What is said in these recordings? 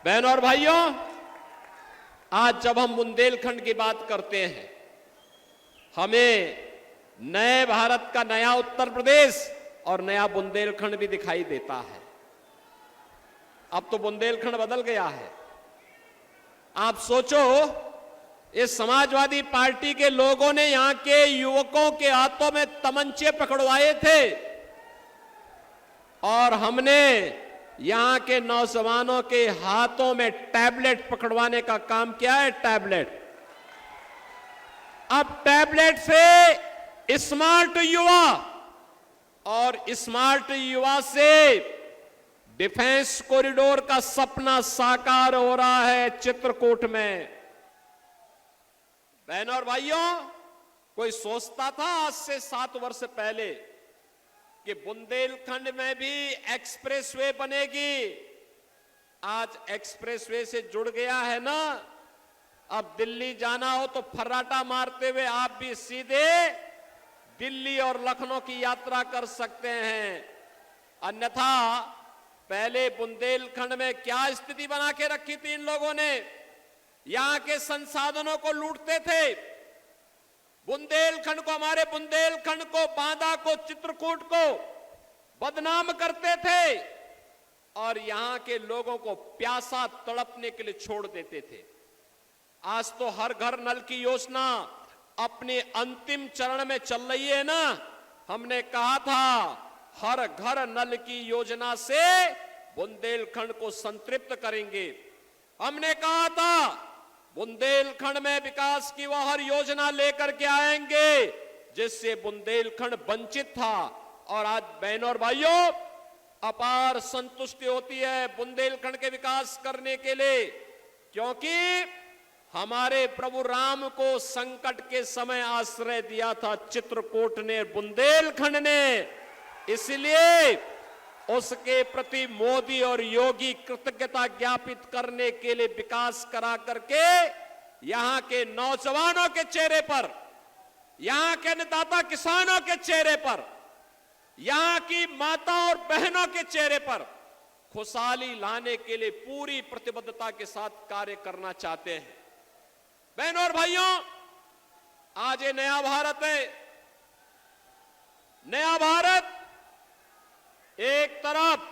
बहनों और भाइयों, आज जब हम बुंदेलखंड की बात करते हैं, हमें नए भारत का नया उत्तर प्रदेश और नया बुंदेलखंड भी दिखाई देता है। अब तो बुंदेलखंड बदल गया है। आप सोचो, इस समाजवादी पार्टी के लोगों ने यहां के युवकों के हाथों में तमंचे पकड़वाए थे और हमने यहां के नौजवानों के हाथों में टैबलेट पकड़वाने का काम किया है। टैबलेट, अब टैबलेट से स्मार्ट युवा और स्मार्ट युवा से डिफेंस कॉरिडोर का सपना साकार हो रहा है चित्रकूट में। बहनों और भाइयों, कोई सोचता था आज से 7 वर्ष पहले कि बुंदेलखंड में भी एक्सप्रेसवे बनेगी? आज एक्सप्रेसवे से जुड़ गया है ना। अब दिल्ली जाना हो तो फर्राटा मारते हुए आप भी सीधे दिल्ली और लखनऊ की यात्रा कर सकते हैं। अन्यथा पहले बुंदेलखंड में क्या स्थिति बना के रखी थी इन लोगों ने? यहां के संसाधनों को लूटते थे। बुंदेलखंड को, हमारे बुंदेलखंड को, बांदा को, चित्रकूट को बदनाम करते थे और यहां के लोगों को प्यासा तड़पने के लिए छोड़ देते थे। आज तो हर घर नल की योजना अपने अंतिम चरण में चल रही है ना। हमने कहा था हर घर नल की योजना से बुंदेलखंड को संतृप्त करेंगे। हमने कहा था बुंदेलखंड में विकास की वह हर योजना लेकर के आएंगे जिससे बुंदेलखंड वंचित था। और आज बहनों और भाइयों, अपार संतुष्टि होती है बुंदेलखंड के विकास करने के लिए, क्योंकि हमारे प्रभु राम को संकट के समय आश्रय दिया था चित्रकूट ने, बुंदेलखंड ने। इसलिए उसके प्रति मोदी और योगी कृतज्ञता ज्ञापित करने के लिए विकास करा करके यहां के नौजवानों के चेहरे पर, यहां के अन्नदाता किसानों के चेहरे पर, यहां की माता और बहनों के चेहरे पर खुशहाली लाने के लिए पूरी प्रतिबद्धता के साथ कार्य करना चाहते हैं। बहनों और भाइयों, आज ये नया भारत है। नया भारत एक तरफ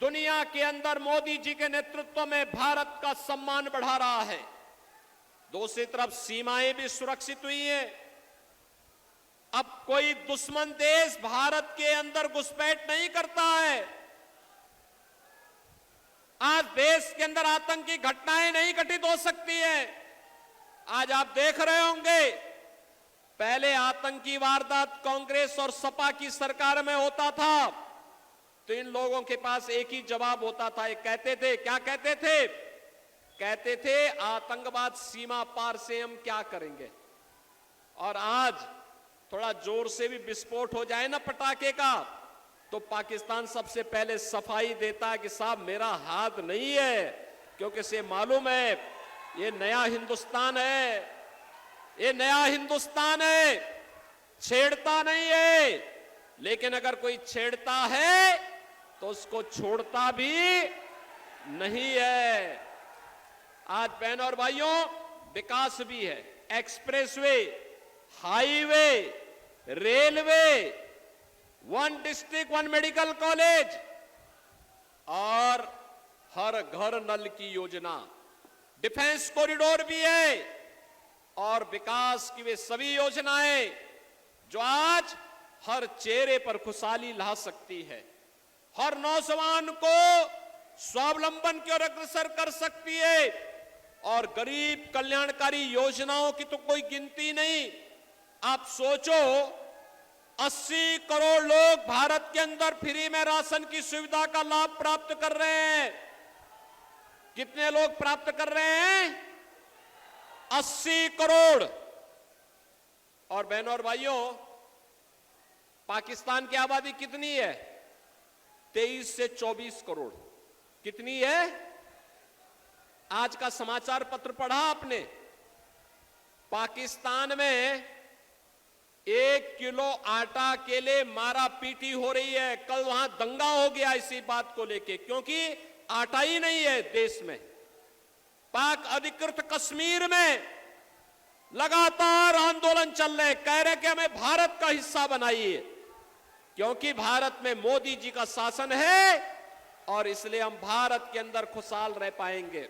दुनिया के अंदर मोदी जी के नेतृत्व में भारत का सम्मान बढ़ा रहा है, दूसरी तरफ सीमाएं भी सुरक्षित हुई हैं। अब कोई दुश्मन देश भारत के अंदर घुसपैठ नहीं करता है। आज देश के अंदर आतंकी घटनाएं नहीं घटित हो सकती है। आज आप देख रहे होंगे, पहले आतंकी वारदात कांग्रेस और सपा की सरकार में होता था तो इन लोगों के पास एक ही जवाब होता था। ये कहते थे, क्या कहते थे? कहते थे आतंकवाद सीमा पार से हम क्या करेंगे। और आज थोड़ा जोर से भी विस्फोट हो जाए ना पटाखे का, तो पाकिस्तान सबसे पहले सफाई देता है कि साहब मेरा हाथ नहीं है, क्योंकि इसे मालूम है ये नया हिंदुस्तान है, ये नया हिंदुस्तान है, छेड़ता नहीं है। लेकिन अगर कोई छेड़ता है तो उसको छोड़ता भी नहीं है। आज बहनों और भाइयों, विकास भी है। Expressway, highway, railway, 1 district 1 medical college और हर घर नल की योजना, डिफेंस कॉरिडोर भी है और विकास की वे सभी योजनाएं जो आज हर चेहरे पर खुशहाली ला सकती है, हर नौजवान को स्वावलंबन की ओर अग्रसर कर सकती है। और गरीब कल्याणकारी योजनाओं की तो कोई गिनती नहीं। आप सोचो, 80 करोड़ लोग भारत के अंदर फ्री में राशन की सुविधा का लाभ प्राप्त कर रहे हैं। कितने लोग प्राप्त कर रहे हैं? 80 करोड़। और बहनों और भाइयों, पाकिस्तान की आबादी कितनी है? 23 से 24 करोड़। कितनी है? आज का समाचार पत्र पढ़ा आपने? पाकिस्तान में 1 किलो आटा के लिए मारा पीटी हो रही है। कल वहां दंगा हो गया इसी बात को लेके, क्योंकि आटा ही नहीं है देश में। पाक अधिकृत कश्मीर में लगातार आंदोलन चल रहे, कह रहे कि हमें भारत का हिस्सा बनाइए, क्योंकि भारत में मोदी जी का शासन है और इसलिए हम भारत के अंदर खुशहाल रह पाएंगे।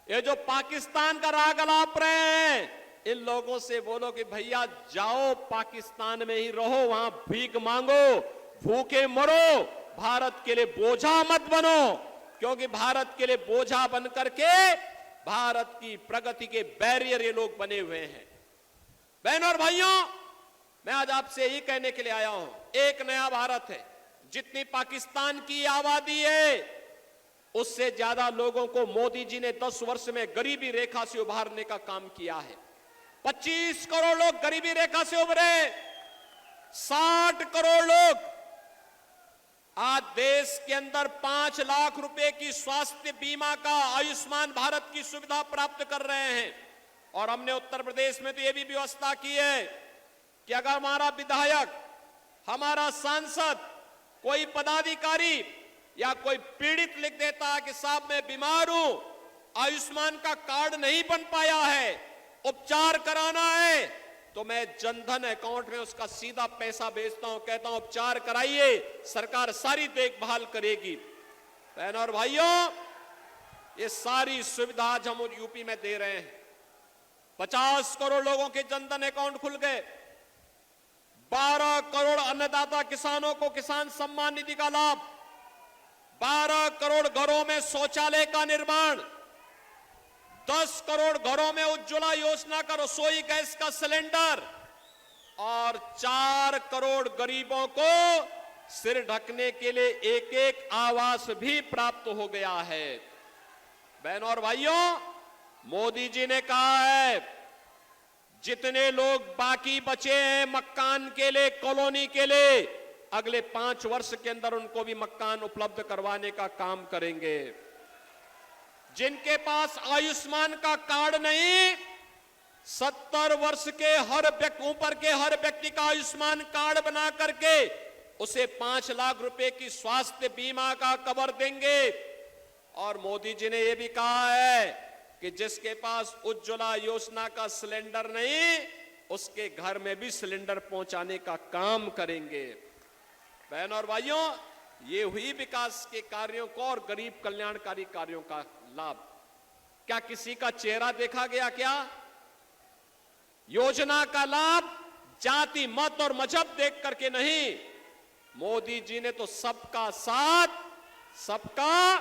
ये जो पाकिस्तान का राग अलाप रहे हैं, इन लोगों से बोलो कि भैया जाओ पाकिस्तान में ही रहो, वहां भीख मांगो, भूखे मरो, भारत के लिए बोझा मत बनो, क्योंकि भारत के लिए बोझा बन करके भारत की प्रगति के बैरियर ये लोग बने हुए हैं। बहनों और भाइयों, मैं आज आपसे यही कहने के लिए आया हूं, एक नया भारत है। जितनी पाकिस्तान की आबादी है उससे ज्यादा लोगों को मोदी जी ने 10 वर्ष में गरीबी रेखा से उभारने का काम किया है। 25 करोड़ लोग गरीबी रेखा से उभरे, 60 करोड़ लोग आज देश के अंदर 5 लाख रुपए की स्वास्थ्य बीमा का, आयुष्मान भारत की सुविधा प्राप्त कर रहे हैं। और हमने उत्तर प्रदेश में तो यह भी व्यवस्था की है कि अगर हमारा विधायक, हमारा सांसद, कोई पदाधिकारी या कोई पीड़ित लिख देता है कि साहब मैं बीमार हूं, आयुष्मान का कार्ड नहीं बन पाया है, उपचार कराना है, तो मैं जनधन अकाउंट में उसका सीधा पैसा भेजता हूं, कहता हूं उपचार कराइए, सरकार सारी देखभाल करेगी। बहनों और भाइयों, ये सारी सुविधा आज हम यूपी में दे रहे हैं। 50 करोड़ लोगों के जनधन अकाउंट खुल गए, 12 करोड़ अन्नदाता किसानों को किसान सम्मान निधि का लाभ, 12 करोड़ घरों में शौचालय का निर्माण, 10 करोड़ घरों में उज्ज्वला योजना का रसोई गैस का सिलेंडर और 4 करोड़ गरीबों को सिर ढकने के लिए एक आवास भी प्राप्त हो गया है। बहनों और भाइयों, मोदी जी ने कहा है जितने लोग बाकी बचे हैं मकान के लिए, कॉलोनी के लिए, अगले 5 वर्ष के अंदर उनको भी मकान उपलब्ध करवाने का काम करेंगे। जिनके पास आयुष्मान का कार्ड नहीं, 70 वर्ष के ऊपर के हर व्यक्ति का आयुष्मान कार्ड बना करके उसे 5 लाख रुपए की स्वास्थ्य बीमा का कवर देंगे। और मोदी जी ने यह भी कहा है कि जिसके पास उज्ज्वला योजना का सिलेंडर नहीं, उसके घर में भी सिलेंडर पहुंचाने का काम करेंगे। बहनों और भाइयों, ये हुई विकास के कार्यों को और गरीब कल्याणकारी कार्यों का लाभ। क्या किसी का चेहरा देखा गया? क्या योजना का लाभ जाति, मत और मजहब देख करके नहीं, मोदी जी ने तो सबका साथ, सबका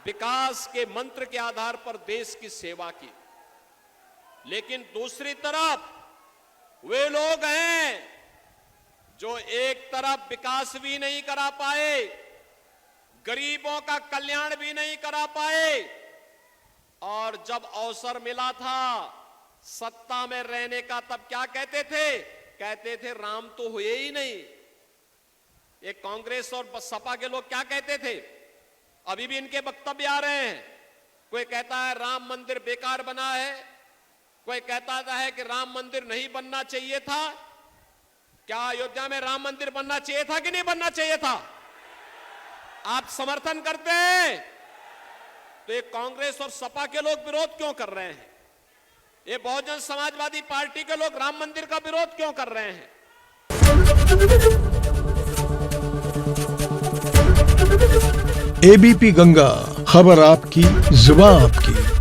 विकास के मंत्र के आधार पर देश की सेवा की। लेकिन दूसरी तरफ वे लोग हैं जो एक तरफ विकास भी नहीं करा पाए, गरीबों का कल्याण भी नहीं करा पाए, और जब अवसर मिला था सत्ता में रहने का, तब क्या कहते थे? कहते थे राम तो हुए ही नहीं। ये कांग्रेस और सपा के लोग क्या कहते थे? अभी भी इनके वक्तव्य आ रहे हैं। कोई कहता है राम मंदिर बेकार बना है, कोई कहता है कि राम मंदिर नहीं बनना चाहिए था। क्या अयोध्या में राम मंदिर बनना चाहिए था कि नहीं बनना चाहिए था? आप समर्थन करते हैं तो ये कांग्रेस और सपा के लोग विरोध क्यों कर रहे हैं? ये बहुजन समाजवादी पार्टी के लोग राम मंदिर का विरोध क्यों कर रहे हैं? एबीपी गंगा, खबर आपकी, जुबान आपकी।